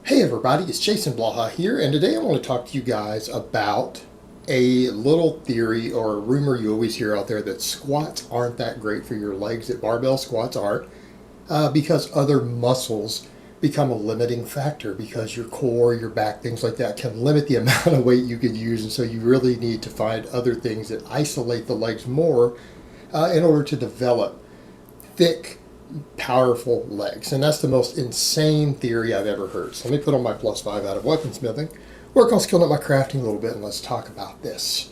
Hey everybody, it's Jason Blaha here, and today I want to talk to you guys about a little theory or a rumor you always hear out there that squats aren't that great for your legs, that barbell squats aren't, because other muscles become a limiting factor because your core, your back, things like that can limit the amount of weight you can use, and so you really need to find other things that isolate the legs more in order to develop thick, powerful legs. And that's the most insane theory I've ever heard. So let me put on my +5 out of weaponsmithing, work on skilling up my crafting a little bit, and let's talk about this.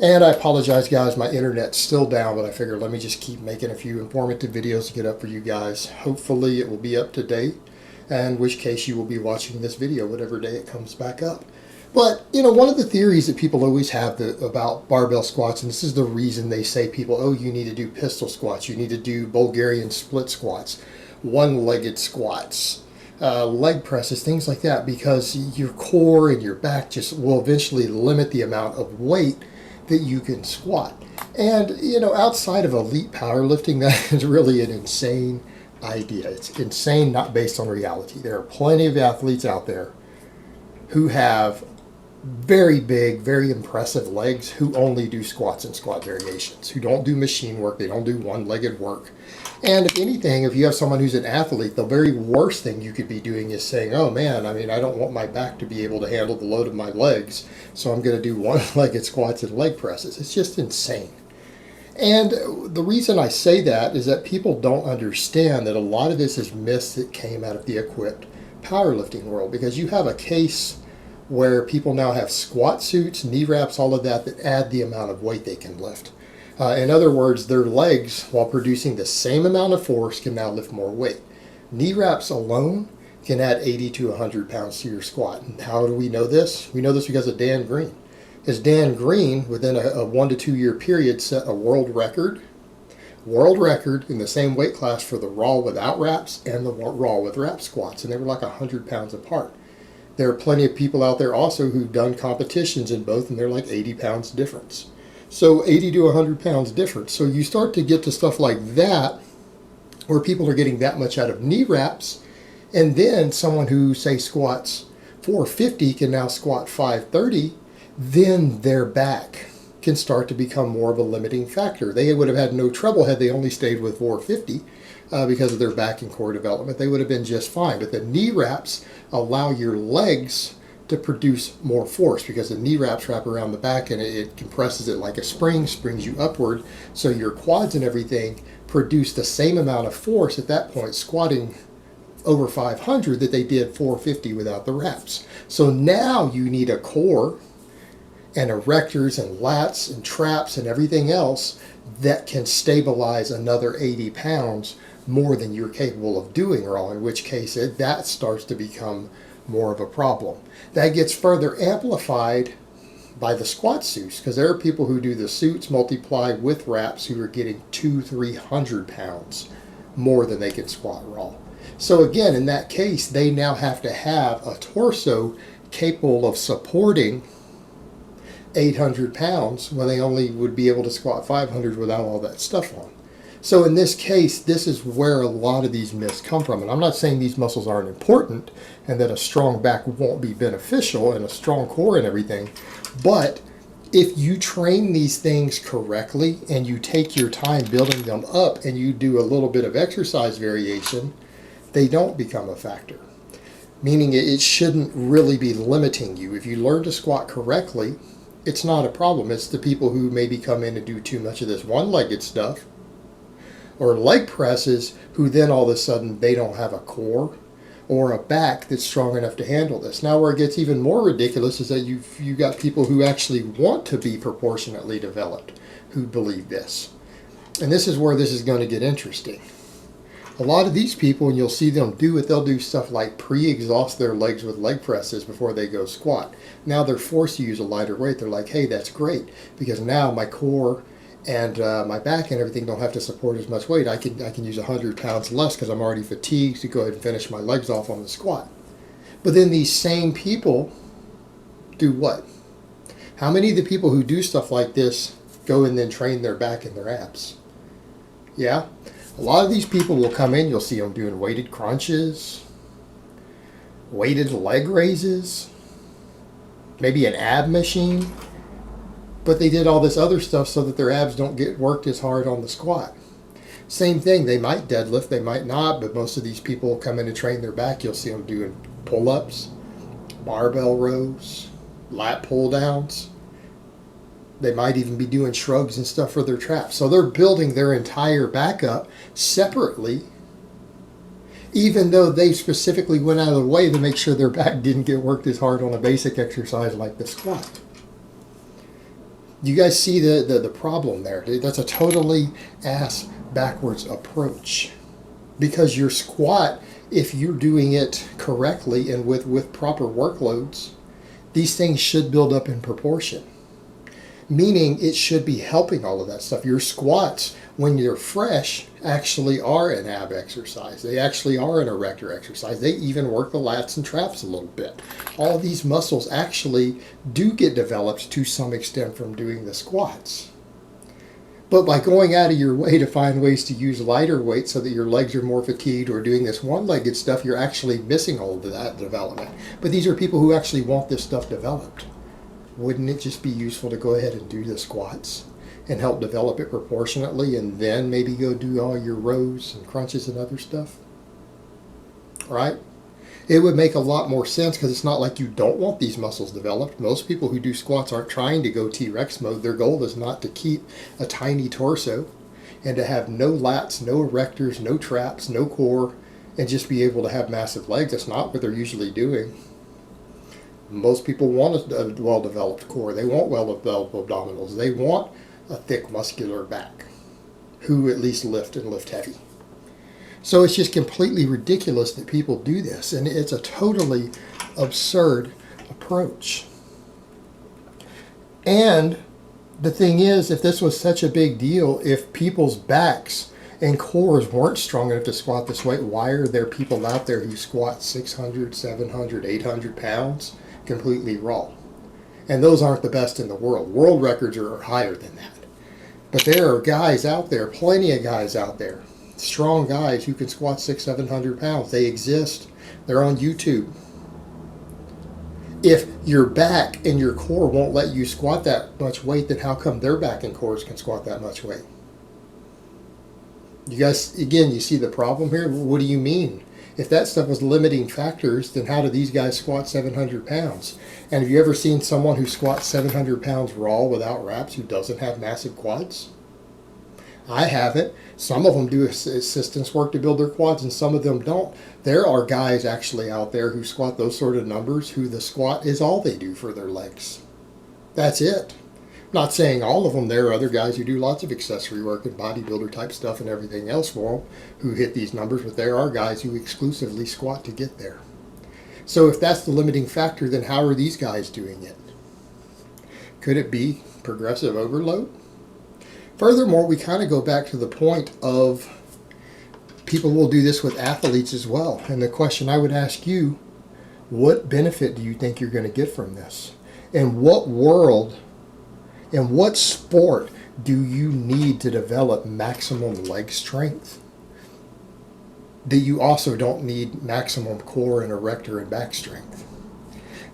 And I apologize, guys, my internet's still down, but I figured let me just keep making a few informative videos to get up for you guys. Hopefully it will be up to date, in which case you will be watching this video whatever day it comes back up. But, you know, one of the theories that people always have about barbell squats, and this is the reason they say people, oh, you need to do pistol squats, you need to do Bulgarian split squats, one-legged squats, leg presses, things like that, because your core and your back just will eventually limit the amount of weight that you can squat. And, you know, outside of elite powerlifting, that is really an insane idea. It's insane, not based on reality. There are plenty of athletes out there who have very big, very impressive legs who only do squats and squat variations, who don't do machine work, they don't do one-legged work. And if anything, if you have someone who's an athlete, the very worst thing you could be doing is saying, oh man, I mean, I don't want my back to be able to handle the load of my legs, so I'm going to do one-legged squats and leg presses. It's just insane. And the reason I say that is that people don't understand that a lot of this is myths that came out of the equipped powerlifting world, because you have a case where people now have squat suits, knee wraps, all of that add the amount of weight they can lift. In other words, their legs, while producing the same amount of force, can now lift more weight. Knee wraps alone can add 80 to 100 pounds to your squat. And how do we know this? We know this because of Dan Green. Because Dan Green, within a 1 to 2 year period, set a world record in the same weight class for the raw without wraps and the raw with wrap squats, and they were like 100 pounds apart. There are plenty of people out there also who've done competitions in both, and they're like 80 pounds difference. So 80 to 100 pounds difference. So you start to get to stuff like that, where people are getting that much out of knee wraps, and then someone who, say, squats 450 can now squat 530, then their back can start to become more of a limiting factor. They would have had no trouble had they only stayed with 450 because of their back and core development. They would have been just fine. But the knee wraps allow your legs to produce more force, because the knee wraps wrap around the back and it compresses it like a spring, springs you upward. So your quads and everything produce the same amount of force at that point, squatting over 500, that they did 450 without the wraps. So now you need a core and erectors and lats and traps and everything else that can stabilize another 80 pounds more than you're capable of doing, or in which case that starts to become more of a problem. That gets further amplified by the squat suits, because there are people who do the suits multiplied with wraps who are getting 200-300 pounds more than they can squat raw. So again, in that case, they now have to have a torso capable of supporting 800 pounds when they only would be able to squat 500 without all that stuff on. So in this case, this is where a lot of these myths come from. And I'm not saying these muscles aren't important and that a strong back won't be beneficial and a strong core and everything, but if you train these things correctly and you take your time building them up and you do a little bit of exercise variation, they don't become a factor. Meaning it shouldn't really be limiting you. If you learn to squat correctly, it's not a problem. It's the people who maybe come in and do too much of this one-legged stuff or leg presses who then all of a sudden they don't have a core or a back that's strong enough to handle this. Now where it gets even more ridiculous is that you got people who actually want to be proportionately developed who believe this. And this is where this is going to get interesting. A lot of these people, and you'll see them do it, they'll do stuff like pre-exhaust their legs with leg presses before they go squat. Now they're forced to use a lighter weight. They're like, hey, that's great, because now my core and my back and everything don't have to support as much weight. I can use 100 pounds less because I'm already fatigued to go ahead and finish my legs off on the squat. But then these same people do what? How many of the people who do stuff like this go and then train their back and their abs? Yeah? A lot of these people will come in, you'll see them doing weighted crunches, weighted leg raises, maybe an ab machine, but they did all this other stuff so that their abs don't get worked as hard on the squat. Same thing, they might deadlift, they might not, but most of these people come in to train their back, you'll see them doing pull-ups, barbell rows, lat pull-downs. They might even be doing shrugs and stuff for their traps. So they're building their entire back up separately, even though they specifically went out of the way to make sure their back didn't get worked as hard on a basic exercise like the squat. You guys see the problem there? That's a totally ass-backwards approach. Because your squat, if you're doing it correctly and with proper workloads, these things should build up in proportion. Meaning it should be helping all of that stuff. Your squats, when you're fresh, actually are an ab exercise. They actually are an erector exercise. They even work the lats and traps a little bit. All of these muscles actually do get developed to some extent from doing the squats. But by going out of your way to find ways to use lighter weight so that your legs are more fatigued or doing this one-legged stuff, you're actually missing all of that development. But these are people who actually want this stuff developed. Wouldn't it just be useful to go ahead and do the squats and help develop it proportionately and then maybe go do all your rows and crunches and other stuff? Right? It would make a lot more sense because it's not like you don't want these muscles developed. Most people who do squats aren't trying to go T-Rex mode. Their goal is not to keep a tiny torso and to have no lats, no erectors, no traps, no core, and just be able to have massive legs. That's not what they're usually doing. Most people want a well-developed core. They want well-developed abdominals. They want a thick, muscular back who at least lift and lift heavy. So it's just completely ridiculous that people do this, and it's a totally absurd approach. And the thing is, if this was such a big deal, if people's backs and cores weren't strong enough to squat this weight, why are there people out there who squat 600, 700, 800 pounds completely raw? And those aren't the best in the world. World records are higher than that. But there are guys out there, plenty of guys out there, strong guys who can squat 600, 700 pounds. They exist. They're on YouTube. If your back and your core won't let you squat that much weight, then how come their back and cores can squat that much weight? You guys, again, you see the problem here? What do you mean? If that stuff was limiting factors, then how do these guys squat 700 pounds? And have you ever seen someone who squats 700 pounds raw without wraps who doesn't have massive quads? I haven't. Some of them do assistance work to build their quads and some of them don't. There are guys actually out there who squat those sort of numbers who the squat is all they do for their legs. That's it. Not saying all of them. There are other guys who do lots of accessory work and bodybuilder type stuff and everything else for them who hit these numbers, but there are guys who exclusively squat to get there. So if that's the limiting factor, then how are these guys doing it? Could it be progressive overload? Furthermore, we kind of go back to the point of people will do this with athletes as well. And the question I would ask you, what benefit do you think you're going to get from this? In what world, in what sport do you need to develop maximum leg strength that you also don't need maximum core and erector and back strength?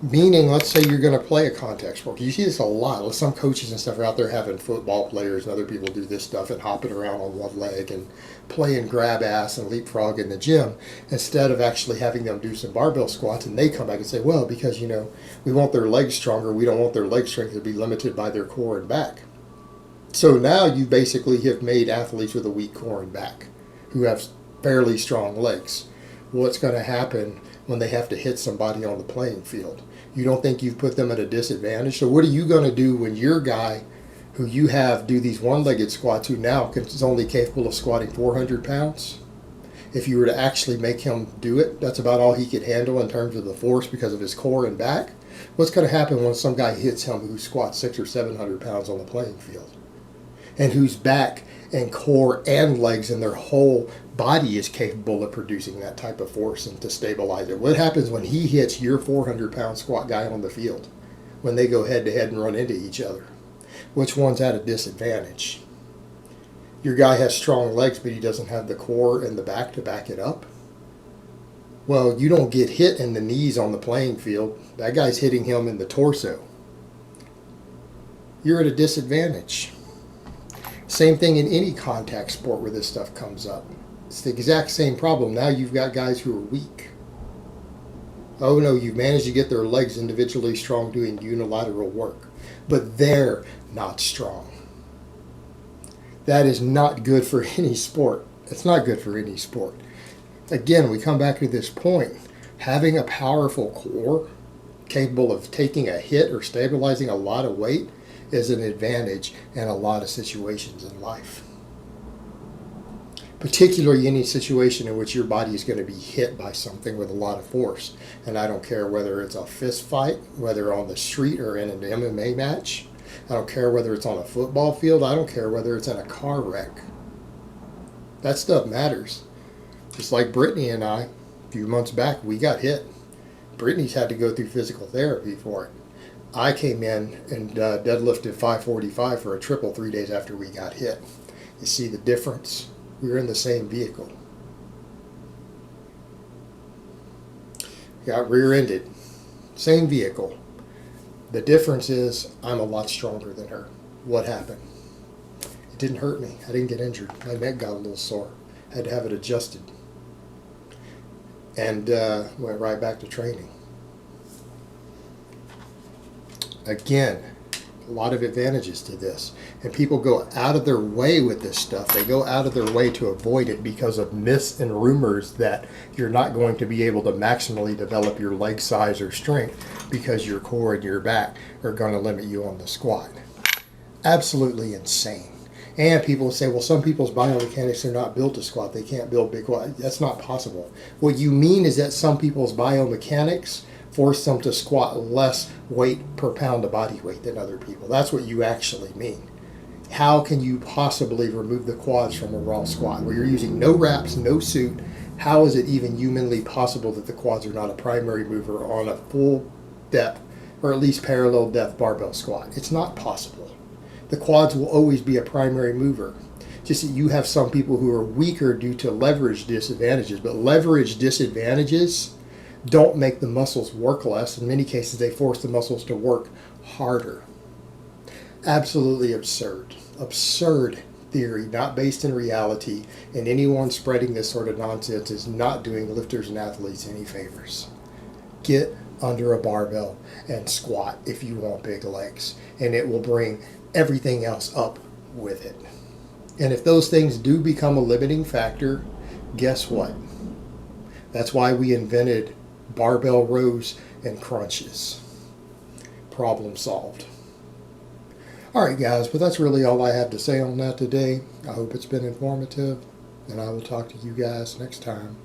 Meaning, let's say you're going to play a contact sport. You see this a lot. Some coaches and stuff are out there having football players and other people do this stuff and hopping around on one leg and playing grab ass and leapfrog in the gym instead of actually having them do some barbell squats. And they come back and say, well, because, we want their legs stronger. We don't want their leg strength to be limited by their core and back. So now you basically have made athletes with a weak core and back who have fairly strong legs. What's going to happen when they have to hit somebody on the playing field? You don't think you've put them at a disadvantage? So what are you going to do when your guy who you have do these one-legged squats who now is only capable of squatting 400 pounds? If you were to actually make him do it, that's about all he could handle in terms of the force because of his core and back. What's going to happen when some guy hits him who squats 600 or 700 pounds on the playing field and whose back and core and legs and their whole body is capable of producing that type of force and to stabilize it? What happens when he hits your 400-pound squat guy on the field when they go head-to-head and run into each other? Which one's at a disadvantage? Your guy has strong legs, but he doesn't have the core and the back to back it up? Well, you don't get hit in the knees on the playing field. That guy's hitting him in the torso. You're at a disadvantage. Same thing in any contact sport where this stuff comes up. It's the exact same problem. Now you've got guys who are weak. Oh no, you've managed to get their legs individually strong doing unilateral work, but they're not strong. That is not good for any sport. It's not good for any sport. Again, we come back to this point. Having a powerful core capable of taking a hit or stabilizing a lot of weight is an advantage in a lot of situations in life. Particularly any situation in which your body is going to be hit by something with a lot of force. And I don't care whether it's a fist fight, whether on the street or in an MMA match. I don't care whether it's on a football field. I don't care whether it's in a car wreck. That stuff matters. Just like Brittany and I, a few months back, we got hit. Brittany's had to go through physical therapy for it. I came in and deadlifted 545 for a triple 3 days after we got hit. You see the difference? We were in the same vehicle. Got rear-ended. Same vehicle. The difference is I'm a lot stronger than her. What happened? It didn't hurt me. I didn't get injured. My neck got a little sore. Had to have it adjusted. And went right back to training. Again, a lot of advantages to this. And people go out of their way with this stuff. They go out of their way to avoid it because of myths and rumors that you're not going to be able to maximally develop your leg size or strength because your core and your back are going to limit you on the squat. Absolutely insane. And people say, well, some people's biomechanics are not built to squat. They can't build big quad. That's not possible. What you mean is that some people's biomechanics force them to squat less weight per pound of body weight than other people. That's what you actually mean. How can you possibly remove the quads from a raw squat where you're using no wraps, no suit? How is it even humanly possible that the quads are not a primary mover on a full depth or at least parallel depth barbell squat? It's not possible. The quads will always be a primary mover. Just that you have some people who are weaker due to leverage disadvantages, but leverage disadvantages don't make the muscles work less. In many cases, they force the muscles to work harder. Absolutely absurd. Absurd theory, not based in reality, and anyone spreading this sort of nonsense is not doing lifters and athletes any favors. Get under a barbell and squat if you want big legs, and it will bring everything else up with it. And if those things do become a limiting factor, guess what? That's why we invented barbell rows and crunches. Problem solved. All right, guys, but that's really all I have to say on that today. I hope it's been informative, and I will talk to you guys next time.